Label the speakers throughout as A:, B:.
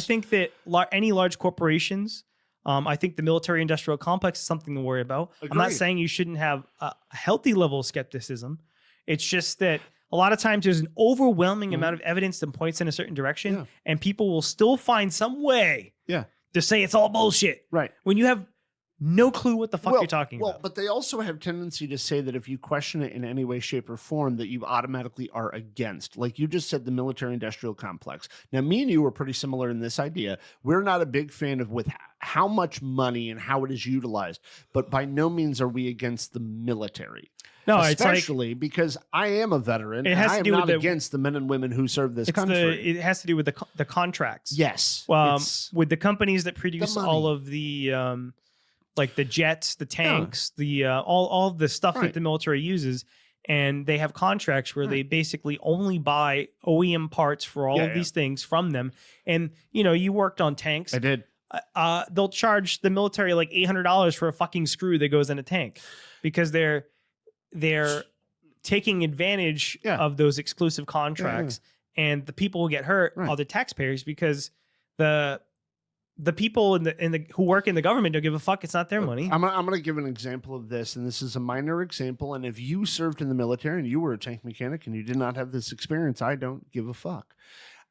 A: think that any large corporations, I think the military industrial complex is something to worry about.
B: Agreed.
A: I'm not saying you shouldn't have a healthy level of skepticism. It's just that a lot of times there's an overwhelming amount of evidence that points in a certain direction, and people will still find some way to say it's all bullshit.
B: Right.
A: When you have no clue what the fuck you're talking about.
B: But they also have tendency to say that if you question it in any way, shape, or form, that you automatically are against. Like you just said, the military-industrial complex. Now, me and you were pretty similar in this idea. We're not a big fan of with how much money and how it is utilized, but by no means are we against the military.
A: No,
B: especially because I am a veteran.
A: It has
B: and I
A: to
B: am
A: do
B: not
A: with
B: against the men and women who serve this country.
A: It has to do with the contracts.
B: Yes.
A: With the companies that produce all of the like the jets, the tanks, the all the stuff that the military uses, and they have contracts where they basically only buy OEM parts for all of these things from them. And you know, you worked on tanks.
B: I did.
A: They'll charge the military like $800 for a fucking screw that goes in a tank because they're taking advantage of those exclusive contracts, and the people who get hurt are the taxpayers because the people in the who work in the government don't give a fuck. It's not their money.
B: I'm going to give an example of this, and this is a minor example. And if you served in the military and you were a tank mechanic and you did not have this experience, I don't give a fuck.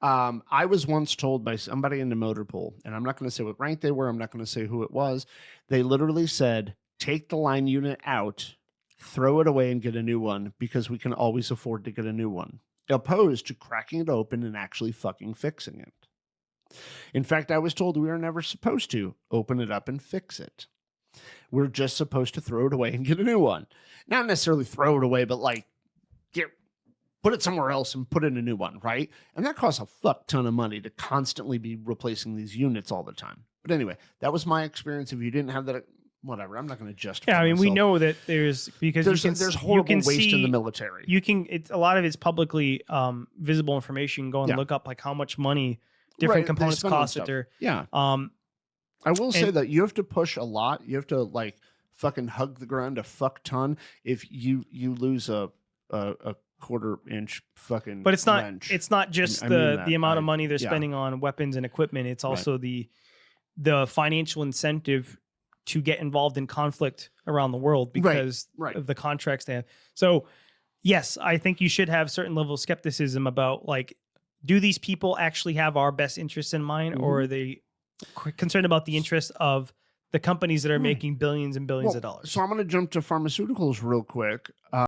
B: I was once told by somebody in the motor pool, and I'm not going to say what rank they were. I'm not going to say who it was. They literally said, take the line unit out, throw it away, and get a new one because we can always afford to get a new one, opposed to cracking it open and actually fucking fixing it. In fact, I was told we are never supposed to open it up and fix it. We're just supposed to throw it away and get a new one. Not necessarily throw it away, but like put it somewhere else and put in a new one, right? And that costs a fuck ton of money to constantly be replacing these units all the time. But anyway, that was my experience. If you didn't have that, whatever, I'm not going to justify
A: I mean,
B: myself.
A: we know that there's
B: horrible waste in the military.
A: You can, a lot of it's publicly visible information. Go and look up like how much money different components cost that they're.
B: I will say that you have to push a lot. You have to like fucking hug the ground a fuck ton if you lose a quarter-inch fucking.
A: But it's not.
B: wrench.
A: It's not just the amount of money they're spending on weapons and equipment. It's also the financial incentive to get involved in conflict around the world because of the contracts they have. So, yes, I think you should have certain level of skepticism about like, do these people actually have our best interests in mind, or are they concerned about the interests of the companies that are making billions and billions of dollars?
B: So I'm going to jump to pharmaceuticals real quick.